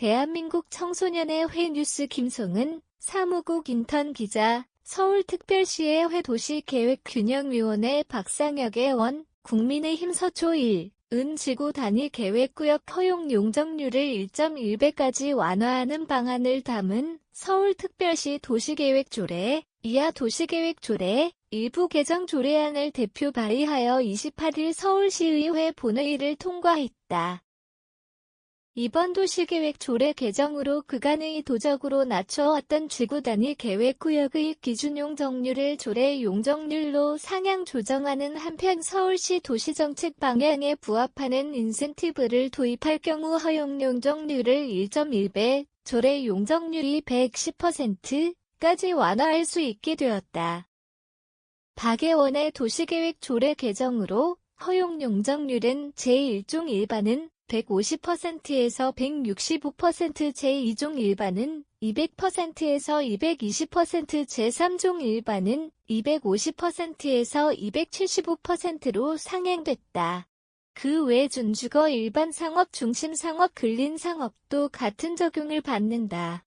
대한민국 청소년의 회 뉴스 김송은 사무국 인턴 기자, 서울특별시의 회도시계획균형위원회 박상혁의 원, 국민의힘 서초 1, 은 지구 단위 계획구역 허용 용적률을 1.1배까지 완화하는 방안을 담은 서울특별시 도시계획조례, 이하 도시계획조례, 일부 개정 조례안을 대표 발의하여 28일 서울시의회 본회의를 통과했다. 이번 도시계획 조례 개정으로 그간의 도적으로 낮춰왔던 지구 단위 계획구역의 기준 용적률을 조례 용적률로 상향 조정하는 한편 서울시 도시정책 방향에 부합하는 인센티브를 도입할 경우 허용 용적률을 1.1배, 조례 용적률이 110%까지 완화할 수 있게 되었다. 박 의원의 도시계획 조례 개정으로 허용 용적률은 제1종 일반은 150%에서 165%, 제2종 일반은 200%에서 220%, 제3종 일반은 250%에서 275%로 상향됐다. 그 외 준주거 일반 상업, 중심 상업, 근린 상업도 같은 적용을 받는다.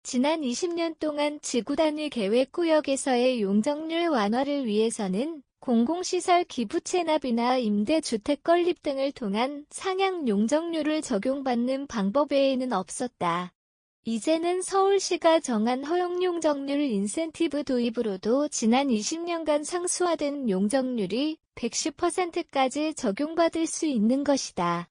지난 20년 동안 지구 단위 계획구역에서의 용적률 완화를 위해서는 공공시설 기부 체납이나 임대주택 건립 등을 통한 상향 용적률을 적용받는 방법 외에는 없었다. 이제는 서울시가 정한 허용 용적률 인센티브 도입으로도 지난 20년간 상수화된 용적률이 110%까지 적용받을 수 있는 것이다.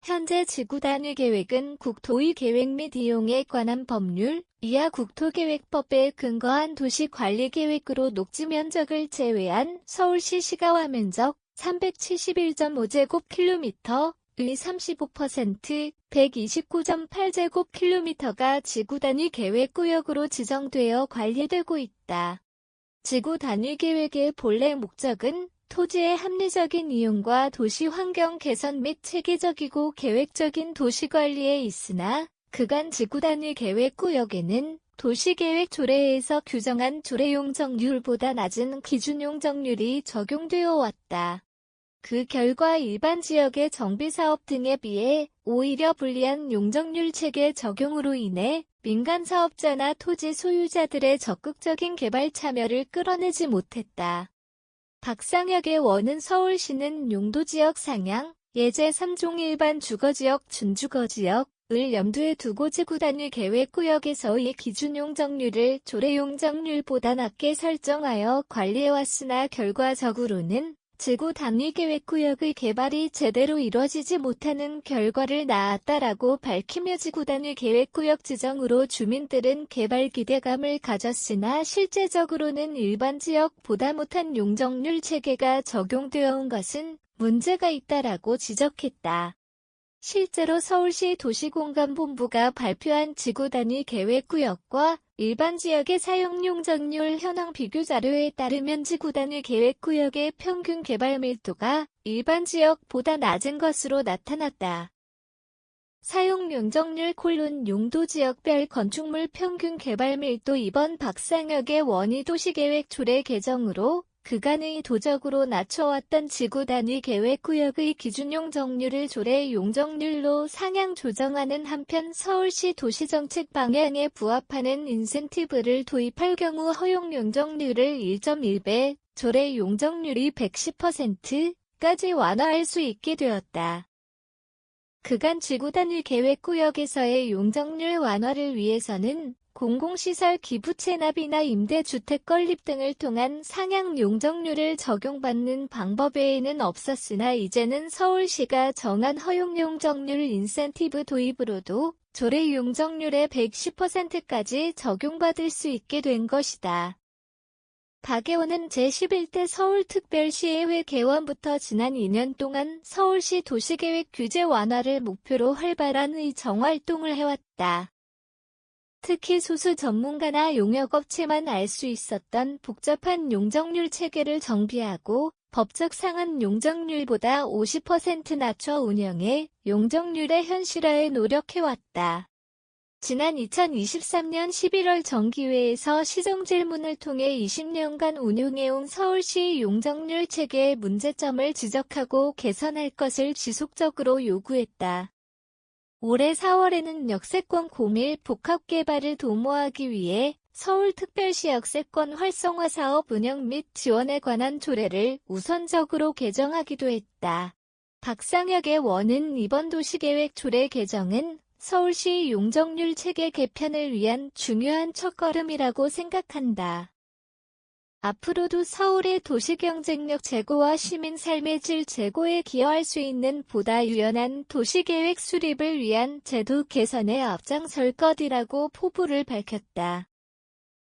현재 지구 단위 계획은 국토의 계획 및 이용에 관한 법률, 이하 국토계획법에 근거한 도시관리계획으로 녹지 면적을 제외한 서울시 시가와 면적 371.5제곱킬로미터의 35%, 129.8제곱킬로미터가 지구 단위 계획구역으로 지정되어 관리되고 있다. 지구 단위 계획의 본래 목적은 토지의 합리적인 이용과 도시 환경 개선 및 체계적이고 계획적인 도시관리에 있으나 그간 지구 단위 계획구역에는 도시계획 조례에서 규정한 조례 용적률보다 낮은 기준 용적률이 적용되어 왔다. 그 결과 일반 지역의 정비사업 등에 비해 오히려 불리한 용적률 체계 적용으로 인해 민간 사업자나 토지 소유자들의 적극적인 개발 참여를 끌어내지 못했다. 박상혁의 원은 서울시는 용도지역 상향, 예제 3종 일반 주거지역, 준주거지역, 을 염두에 두고 지구 단위 계획구역에서의 기준 용적률을 조례 용적률보다 낮게 설정하여 관리해왔으나 결과적으로는 지구 단위 계획구역의 개발이 제대로 이뤄지지 못하는 결과를 낳았다라고 밝히며 지구 단위 계획구역 지정으로 주민들은 개발 기대감을 가졌으나 실제적으로는 일반 지역보다 못한 용적률 체계가 적용되어 온 것은 문제가 있다라고 지적했다. 실제로 서울시 도시공간본부가 발표한 지구 단위 계획구역과 일반 지역의 사용 용적률 현황 비교 자료에 따르면 지구 단위 계획구역의 평균 개발 밀도가 일반 지역보다 낮은 것으로 나타났다. 사용 용적률 용도 지역별 건축물 평균 개발 밀도 이번 박상혁의 원의 도시계획 조례 개정으로 그간의 도적으로 낮춰왔던 지구 단위 계획구역의 기준 용적률을 조례 용적률로 상향 조정하는 한편 서울시 도시정책 방향에 부합하는 인센티브를 도입할 경우 허용 용적률을 1.1배, 조례 용적률이 110%까지 완화할 수 있게 되었다. 그간 지구 단위 계획구역에서의 용적률 완화를 위해서는 공공시설 기부 체납이나 임대주택 건립 등을 통한 상향 용적률을 적용받는 방법 외에는 없었으나 이제는 서울시가 정한 허용 용적률 인센티브 도입으로도 조례 용적률의 110%까지 적용받을 수 있게 된 것이다. 박 의원은 제11대 서울특별시의회 개원부터 지난 2년 동안 서울시 도시계획 규제 완화를 목표로 활발한 의정활동을 해왔다. 특히 소수 전문가나 용역업체만 알 수 있었던 복잡한 용적률 체계를 정비하고 법적 상한 용적률보다 50% 낮춰 운영해 용적률의 현실화에 노력해왔다. 지난 2023년 11월 정기회에서 시정질문을 통해 20년간 운용해온 서울시 용적률 체계의 문제점을 지적하고 개선할 것을 지속적으로 요구했다. 올해 4월에는 역세권 고밀 복합개발을 도모하기 위해 서울특별시 역세권 활성화 사업 운영 및 지원에 관한 조례를 우선적으로 개정하기도 했다. 박상혁의 원은 이번 도시계획 조례 개정은 서울시 용적률 체계 개편을 위한 중요한 첫걸음이라고 생각한다. 앞으로도 서울의 도시경쟁력 제고와 시민 삶의 질 제고에 기여할 수 있는 보다 유연한 도시계획 수립을 위한 제도 개선에 앞장설 것이라고 포부를 밝혔다.